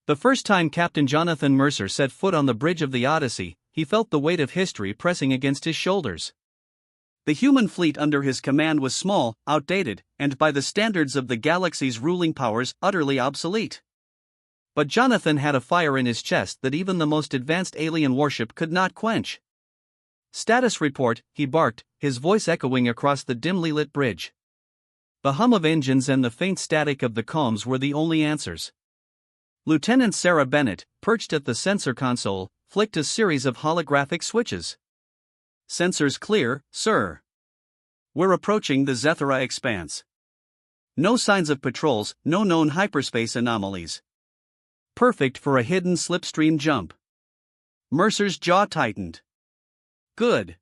The first time Captain Jonathan Mercer set foot on the bridge of the Odyssey, he felt the weight of history pressing against his shoulders. The human fleet under his command was small, outdated, and by the standards of the galaxy's ruling powers, utterly obsolete. But Jonathan had a fire in his chest that even the most advanced alien warship could not quench. "Status report," he barked, his voice echoing across the dimly lit bridge. The hum of engines and the faint static of the comms were the only answers. Lieutenant Sarah Bennett, perched at the sensor console, flicked a series of holographic switches. "Sensors clear, sir. We're approaching the Zethera expanse. No signs of patrols, no known hyperspace anomalies. Perfect for a hidden slipstream jump." Mercer's jaw tightened. "Good.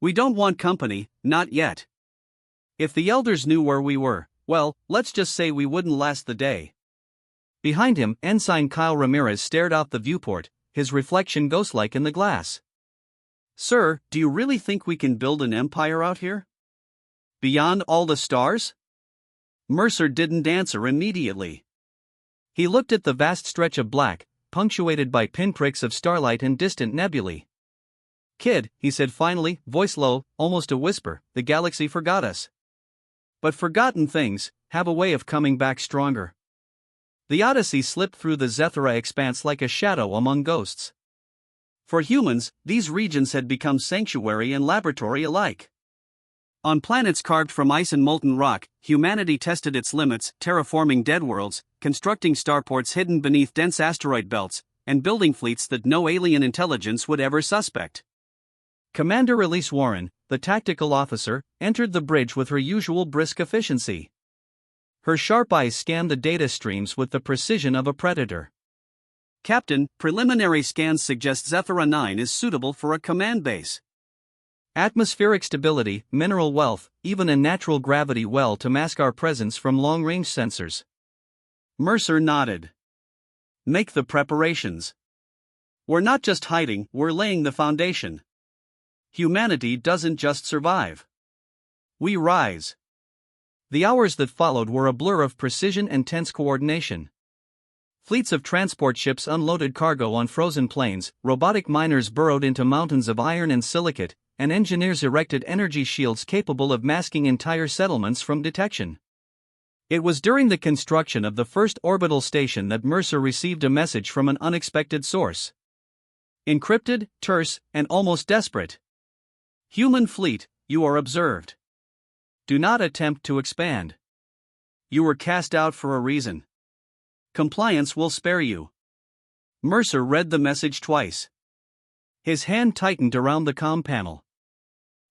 We don't want company, not yet. If the elders knew where we were, well, let's just say we wouldn't last the day." Behind him, Ensign Kyle Ramirez stared out the viewport, his reflection ghost-like in the glass. "Sir, do you really think we can build an empire out here? Beyond all the stars?" Mercer didn't answer immediately. He looked at the vast stretch of black, punctuated by pinpricks of starlight and distant nebulae. "Kid," he said finally, voice low, almost a whisper, "the galaxy forgot us. But forgotten things have a way of coming back stronger." The Odyssey slipped through the Zethera expanse like a shadow among ghosts. For humans, these regions had become sanctuary and laboratory alike. On planets carved from ice and molten rock, humanity tested its limits, terraforming dead worlds, constructing starports hidden beneath dense asteroid belts, and building fleets that no alien intelligence would ever suspect. Commander Elise Warren, the tactical officer, entered the bridge with her usual brisk efficiency. Her sharp eyes scanned the data streams with the precision of a predator. "Captain, preliminary scans suggest Zethera 9 is suitable for a command base. Atmospheric stability, mineral wealth, even a natural gravity well to mask our presence from long-range sensors." Mercer nodded. "Make the preparations. We're not just hiding, we're laying the foundation. Humanity doesn't just survive. We rise." The hours that followed were a blur of precision and tense coordination. Fleets of transport ships unloaded cargo on frozen plains, robotic miners burrowed into mountains of iron and silicate, and engineers erected energy shields capable of masking entire settlements from detection. It was during the construction of the first orbital station that Mercer received a message from an unexpected source. Encrypted, terse, and almost desperate. "Human fleet, you are observed. Do not attempt to expand. You were cast out for a reason. Compliance will spare you." Mercer read the message twice. His hand tightened around the comm panel.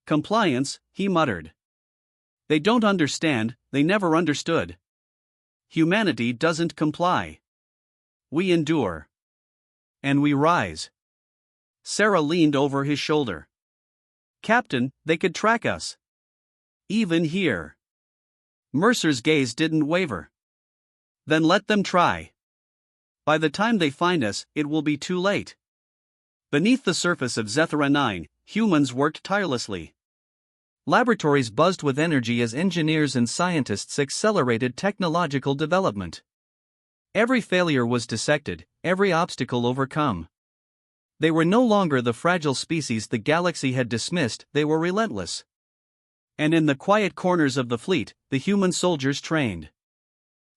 "Compliance," he muttered. "They don't understand, they never understood. Humanity doesn't comply. We endure. And we rise." Sarah leaned over his shoulder. "Captain, they could track us. Even here." Mercer's gaze didn't waver. "Then let them try. By the time they find us, it will be too late." Beneath the surface of Zethera 9, humans worked tirelessly. Laboratories buzzed with energy as engineers and scientists accelerated technological development. Every failure was dissected, every obstacle overcome. They were no longer the fragile species the galaxy had dismissed, they were relentless. And in the quiet corners of the fleet, the human soldiers trained.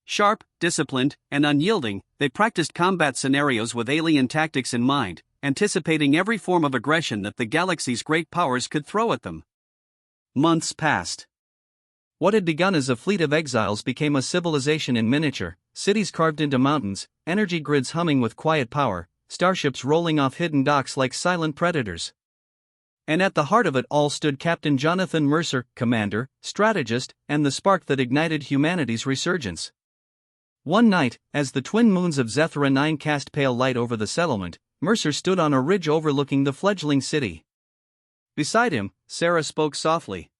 Sharp, disciplined, and unyielding, they practiced combat scenarios with alien tactics in mind, anticipating every form of aggression that the galaxy's great powers could throw at them. Months passed. What had begun as a fleet of exiles became a civilization in miniature, cities carved into mountains, energy grids humming with quiet power, starships rolling off hidden docks like silent predators. And at the heart of it all stood Captain Jonathan Mercer, commander, strategist, and the spark that ignited humanity's resurgence. One night, as the twin moons of Zethera 9 cast pale light over the settlement, Mercer stood on a ridge overlooking the fledgling city. Beside him, Sarah spoke softly.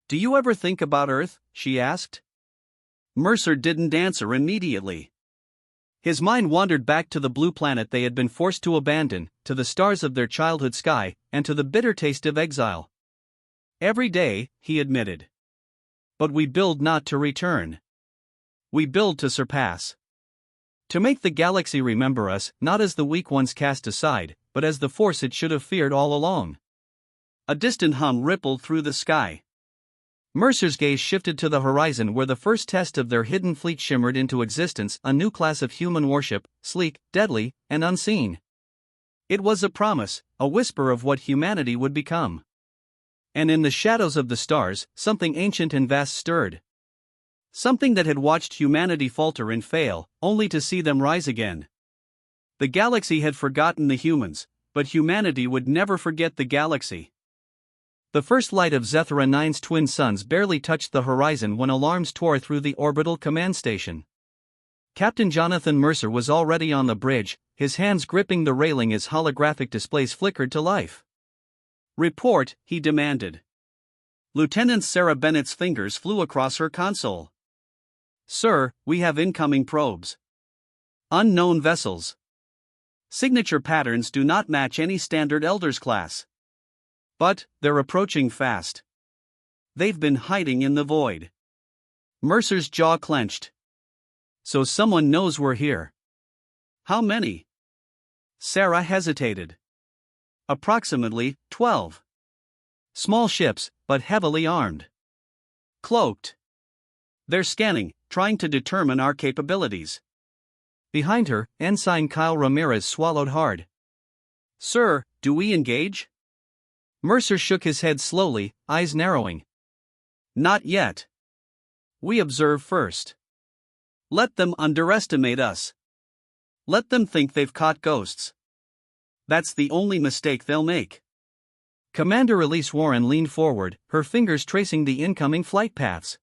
"Do you ever think about Earth?" she asked. Mercer didn't answer immediately. His mind wandered back to the blue planet they had been forced to abandon, to the stars of their childhood sky, and to the bitter taste of exile. "Every day," he admitted. "But we build not to return. We build to surpass." To make the galaxy remember us, not as the weak ones cast aside, but as the force it should have feared all along. A distant hum rippled through the sky. Mercer's gaze shifted to the horizon where the first test of their hidden fleet shimmered into existence, a new class of human warship, sleek, deadly, and unseen. It was a promise, a whisper of what humanity would become. And in the shadows of the stars, something ancient and vast stirred. Something that had watched humanity falter and fail, only to see them rise again. The galaxy had forgotten the humans, but humanity would never forget the galaxy. The first light of Zethra 9's twin suns barely touched the horizon when alarms tore through the orbital command station. Captain Jonathan Mercer was already on the bridge, his hands gripping the railing as holographic displays flickered to life. "Report," he demanded. Lieutenant Sarah Bennett's fingers flew across her console. "Sir, we have incoming probes. Unknown vessels. Signature patterns do not match any standard Elders class. But, they're approaching fast. They've been hiding in the void." Mercer's jaw clenched. "So someone knows we're here." "How many?" Sarah hesitated. "Approximately 12. Small ships, but heavily armed. Cloaked. They're scanning, trying to determine our capabilities." Behind her, Ensign Kyle Ramirez swallowed hard. "Sir, do we engage?" Mercer shook his head slowly, eyes narrowing. "Not yet. We observe first. Let them underestimate us. Let them think they've caught ghosts. That's the only mistake they'll make." Commander Elise Warren leaned forward, her fingers tracing the incoming flight paths.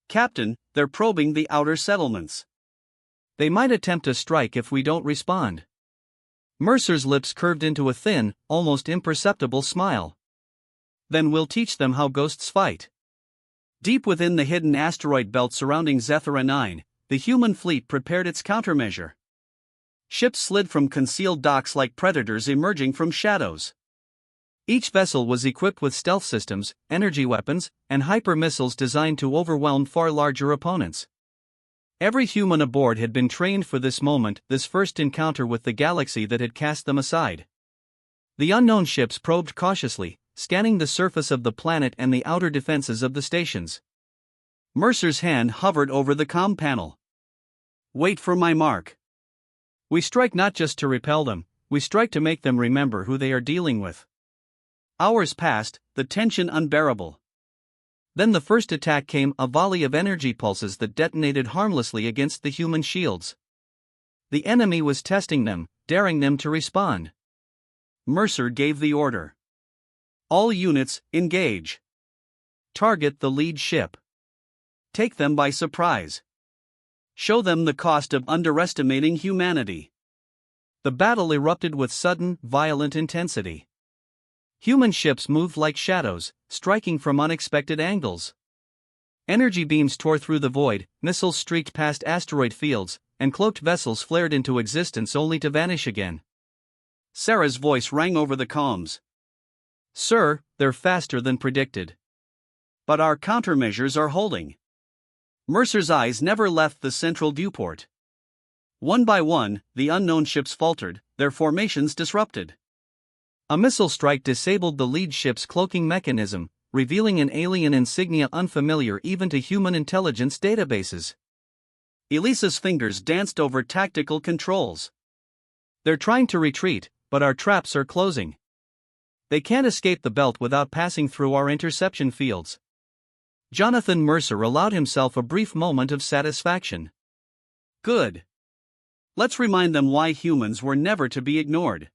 "Captain, they're probing the outer settlements. They might attempt a strike if we don't respond." Mercer's lips curved into a thin, almost imperceptible smile. "Then we'll teach them how ghosts fight." Deep within the hidden asteroid belt surrounding Zethra 9, the human fleet prepared its countermeasure. Ships slid from concealed docks like predators emerging from shadows. Each vessel was equipped with stealth systems, energy weapons, and hyper-missiles designed to overwhelm far larger opponents. Every human aboard had been trained for this moment, this first encounter with the galaxy that had cast them aside. The unknown ships probed cautiously, scanning the surface of the planet and the outer defenses of the stations. Mercer's hand hovered over the comm panel. "Wait for my mark. We strike not just to repel them, we strike to make them remember who they are dealing with." Hours passed, the tension unbearable. Then the first attack came, a volley of energy pulses that detonated harmlessly against the human shields. The enemy was testing them, daring them to respond. Mercer gave the order. "All units, engage. Target the lead ship. Take them by surprise. Show them the cost of underestimating humanity." The battle erupted with sudden, violent intensity. Human ships moved like shadows, striking from unexpected angles. Energy beams tore through the void, missiles streaked past asteroid fields, and cloaked vessels flared into existence only to vanish again. Sarah's voice rang over the comms. "Sir, they're faster than predicted. But our countermeasures are holding." Mercer's eyes never left the central viewport. One by one, the unknown ships faltered, their formations disrupted. A missile strike disabled the lead ship's cloaking mechanism, revealing an alien insignia unfamiliar even to human intelligence databases. Elisa's fingers danced over tactical controls. "They're trying to retreat, but our traps are closing. They can't escape the belt without passing through our interception fields." Jonathan Mercer allowed himself a brief moment of satisfaction. "Good. Let's remind them why humans were never to be ignored."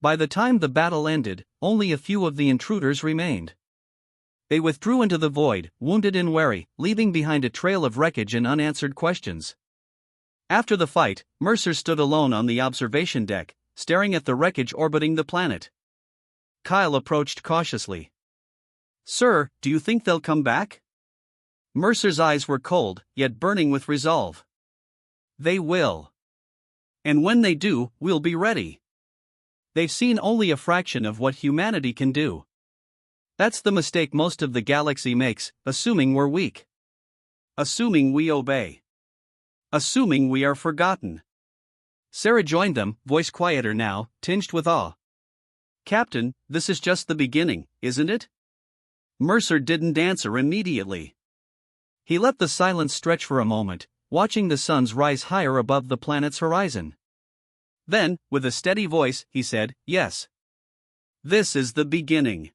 By the time the battle ended, only a few of the intruders remained. They withdrew into the void, wounded and wary, leaving behind a trail of wreckage and unanswered questions. After the fight, Mercer stood alone on the observation deck, staring at the wreckage orbiting the planet. Kyle approached cautiously. "Sir, do you think they'll come back?" Mercer's eyes were cold, yet burning with resolve. "They will. And when they do, we'll be ready. They've seen only a fraction of what humanity can do. That's the mistake most of the galaxy makes, assuming we're weak. Assuming we obey. assuming we are forgotten. Sarah joined them, voice quieter now, tinged with awe. Captain, this is just the beginning, isn't it? Mercer didn't answer immediately. He let the silence stretch for a moment, watching the suns rise higher above the planet's horizon. Then, with a steady voice, he said, yes. This is the beginning.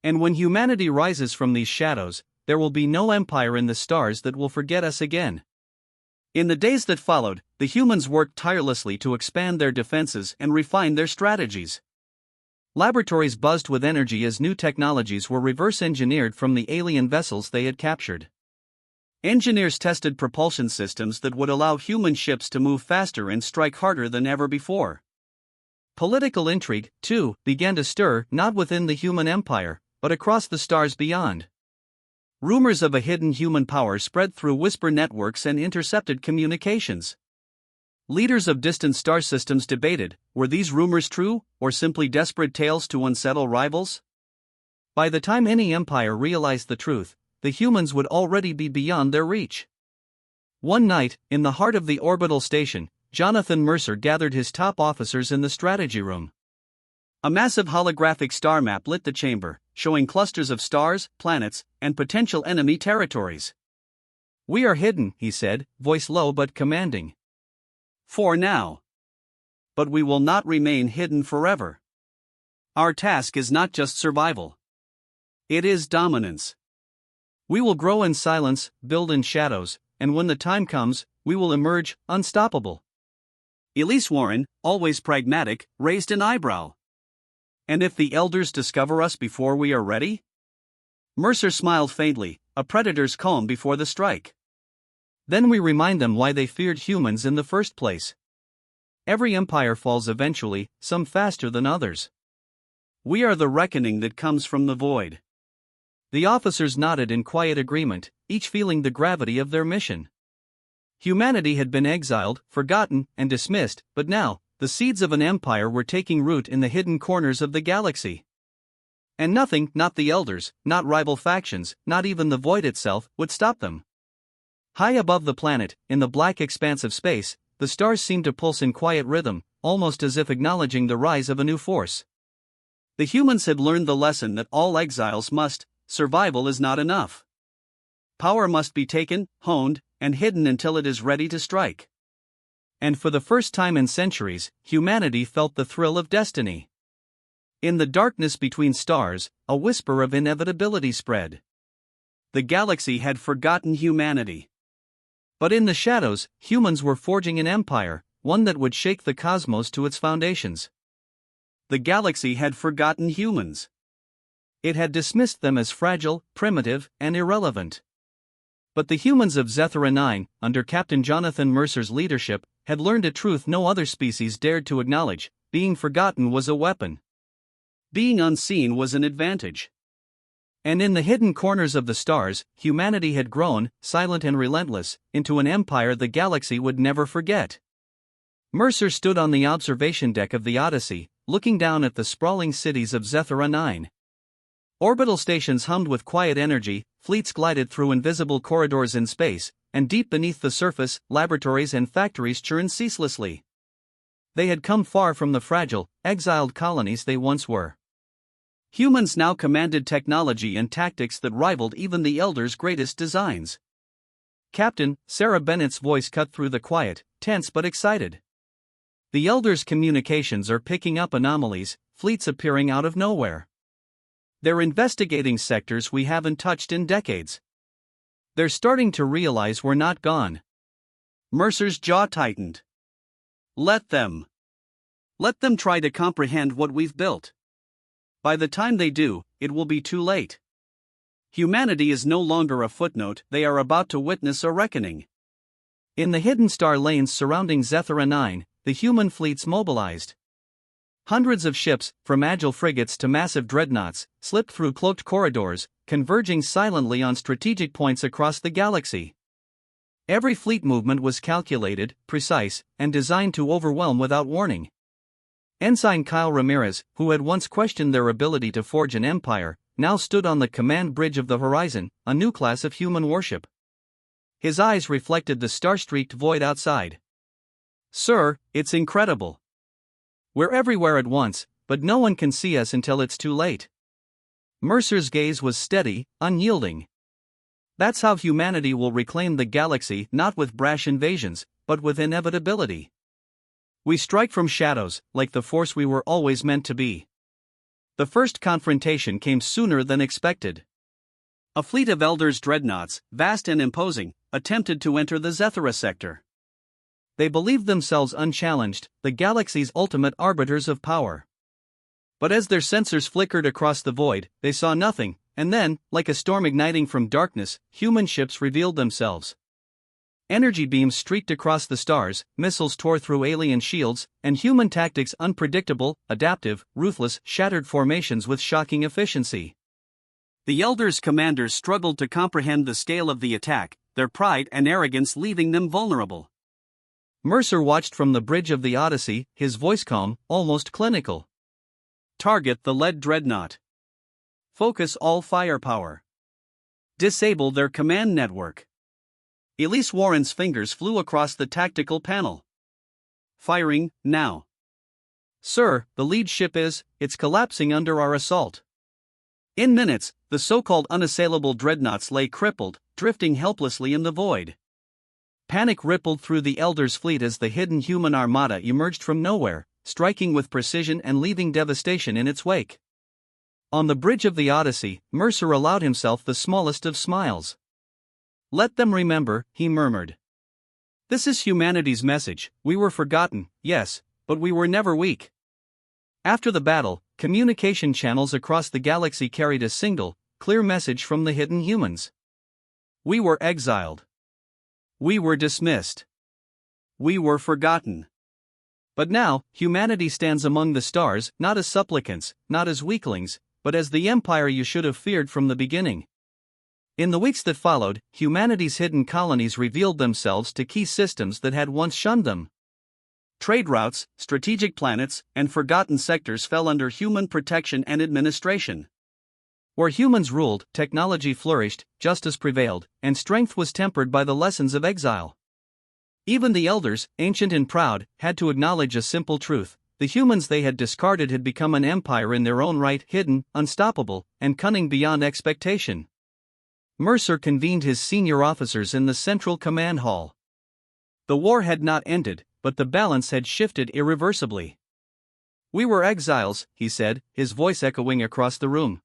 And when humanity rises from these shadows, there will be no empire in the stars that will forget us again. In the days that followed, the humans worked tirelessly to expand their defenses and refine their strategies. Laboratories buzzed with energy as new technologies were reverse-engineered from the alien vessels they had captured. Engineers tested propulsion systems that would allow human ships to move faster and strike harder than ever before. Political intrigue, too, began to stir not within the human empire, but across the stars beyond. Rumors of a hidden human power spread through whisper networks and intercepted communications. Leaders of distant star systems debated, were these rumors true, or simply desperate tales to unsettle rivals? By the time any empire realized the truth, the humans would already be beyond their reach. One night, in the heart of the orbital station, Jonathan Mercer gathered his top officers in the strategy room. A massive holographic star map lit the chamber, showing clusters of stars, planets, and potential enemy territories. We are hidden, he said, voice low but commanding. For now. But we will not remain hidden forever. Our task is not just survival. It is dominance. We will grow in silence, build in shadows, and when the time comes, we will emerge, unstoppable. Elise Warren, always pragmatic, raised an eyebrow. And if the elders discover us before we are ready? Mercer smiled faintly, a predator's calm before the strike. Then we remind them why they feared humans in the first place. Every empire falls eventually, some faster than others. We are the reckoning that comes from the void. The officers nodded in quiet agreement, each feeling the gravity of their mission. Humanity had been exiled, forgotten, and dismissed, but now, the seeds of an empire were taking root in the hidden corners of the galaxy. And nothing, not the elders, not rival factions, not even the void itself, would stop them. High above the planet, in the black expanse of space, the stars seemed to pulse in quiet rhythm, almost as if acknowledging the rise of a new force. The humans had learned the lesson that all exiles must. Survival is not enough. Power must be taken, honed, and hidden until it is ready to strike. And for the first time in centuries, humanity felt the thrill of destiny. In the darkness between stars, a whisper of inevitability spread. The galaxy had forgotten humanity. But in the shadows, humans were forging an empire, one that would shake the cosmos to its foundations. The galaxy had forgotten humans. It had dismissed them as fragile, primitive, and irrelevant. But the humans of Zethera 9, under Captain Jonathan Mercer's leadership, had learned a truth no other species dared to acknowledge: being forgotten was a weapon. Being unseen was an advantage. And in the hidden corners of the stars, humanity had grown, silent and relentless, into an empire the galaxy would never forget. Mercer stood on the observation deck of the Odyssey, looking down at the sprawling cities of Zethera 9. Orbital stations hummed with quiet energy, fleets glided through invisible corridors in space, and deep beneath the surface, laboratories and factories churned ceaselessly. They had come far from the fragile, exiled colonies they once were. Humans now commanded technology and tactics that rivaled even the Elders' greatest designs. Captain, Sarah Bennett's voice cut through the quiet, tense but excited. The Elders' communications are picking up anomalies, fleets appearing out of nowhere. They're investigating sectors we haven't touched in decades. They're starting to realize we're not gone. Mercer's jaw tightened. Let them. Let them try to comprehend what we've built. By the time they do, it will be too late. Humanity is no longer a footnote, they are about to witness a reckoning. In the hidden star lanes surrounding Zethera 9, the human fleets mobilized. Hundreds of ships, from agile frigates to massive dreadnoughts, slipped through cloaked corridors, converging silently on strategic points across the galaxy. Every fleet movement was calculated, precise, and designed to overwhelm without warning. Ensign Kyle Ramirez, who had once questioned their ability to forge an empire, now stood on the command bridge of the horizon, a new class of human warship. His eyes reflected the star-streaked void outside. "Sir, it's incredible. We're everywhere at once, but no one can see us until it's too late." Mercer's gaze was steady, unyielding. "That's how humanity will reclaim the galaxy, not with brash invasions, but with inevitability. We strike from shadows, like the force we were always meant to be." The first confrontation came sooner than expected. A fleet of Elders' dreadnoughts, vast and imposing, attempted to enter the Zethara sector. They believed themselves unchallenged, the galaxy's ultimate arbiters of power. But as their sensors flickered across the void, they saw nothing, and then, like a storm igniting from darkness, human ships revealed themselves. Energy beams streaked across the stars, missiles tore through alien shields, and human tactics unpredictable, adaptive, ruthless, shattered formations with shocking efficiency. The Elders' commanders struggled to comprehend the scale of the attack, their pride and arrogance leaving them vulnerable. Mercer watched from the bridge of the Odyssey, his voice calm, almost clinical. "Target the lead dreadnought. Focus all firepower. Disable their command network." Elise Warren's fingers flew across the tactical panel. "Firing, now." "Sir, the lead ship it's collapsing under our assault." In minutes, the so-called unassailable dreadnoughts lay crippled, drifting helplessly in the void. Panic rippled through the Elders' fleet as the hidden human armada emerged from nowhere, striking with precision and leaving devastation in its wake. On the bridge of the Odyssey, Mercer allowed himself the smallest of smiles. "Let them remember," he murmured. "This is humanity's message. We were forgotten, yes, but we were never weak." After the battle, communication channels across the galaxy carried a single, clear message from the hidden humans. "We were exiled. We were dismissed. We were forgotten. But now, humanity stands among the stars, not as supplicants, not as weaklings, but as the empire you should have feared from the beginning." In the weeks that followed, humanity's hidden colonies revealed themselves to key systems that had once shunned them. Trade routes, strategic planets, and forgotten sectors fell under human protection and administration. Where humans ruled, technology flourished, justice prevailed, and strength was tempered by the lessons of exile. Even the Elders, ancient and proud, had to acknowledge a simple truth: the humans they had discarded had become an empire in their own right, hidden, unstoppable, and cunning beyond expectation. Mercer convened his senior officers in the Central Command Hall. The war had not ended, but the balance had shifted irreversibly. "We were exiles," he said, his voice echoing across the room.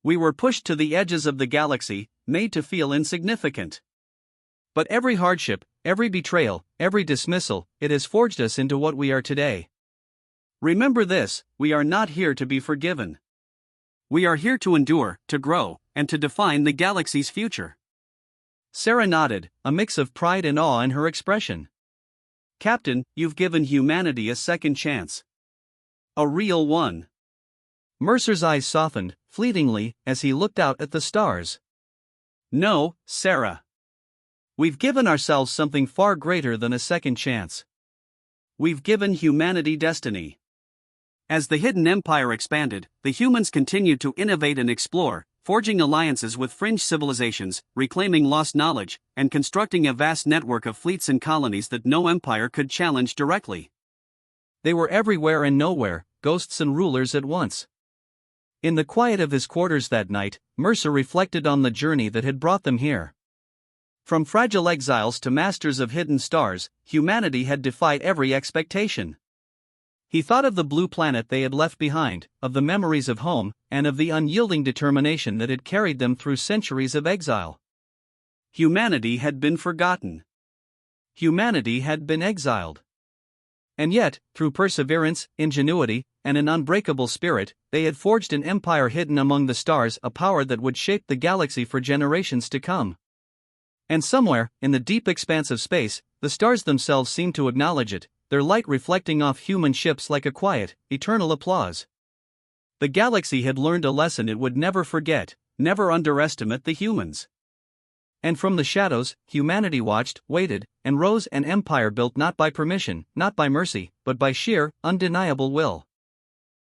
"We were pushed to the edges of the galaxy, made to feel insignificant. But every hardship, every betrayal, every dismissal, it has forged us into what we are today. Remember this: we are not here to be forgiven. We are here to endure, to grow, and to define the galaxy's future." Sarah nodded, a mix of pride and awe in her expression. "Captain, you've given humanity a second chance. A real one." Mercer's eyes softened, fleetingly, as he looked out at the stars. "No, Sarah. We've given ourselves something far greater than a second chance. We've given humanity destiny." As the hidden empire expanded, the humans continued to innovate and explore, forging alliances with fringe civilizations, reclaiming lost knowledge, and constructing a vast network of fleets and colonies that no empire could challenge directly. They were everywhere and nowhere, ghosts and rulers at once. In the quiet of his quarters that night, Mercer reflected on the journey that had brought them here. From fragile exiles to masters of hidden stars, humanity had defied every expectation. He thought of the blue planet they had left behind, of the memories of home, and of the unyielding determination that had carried them through centuries of exile. Humanity had been forgotten. Humanity had been exiled. And yet, through perseverance, ingenuity, and an unbreakable spirit, they had forged an empire hidden among the stars, a power that would shape the galaxy for generations to come. And somewhere, in the deep expanse of space, the stars themselves seemed to acknowledge it, their light reflecting off human ships like a quiet, eternal applause. The galaxy had learned a lesson it would never forget: never underestimate the humans. And from the shadows, humanity watched, waited, and rose, an empire built not by permission, not by mercy, but by sheer, undeniable will.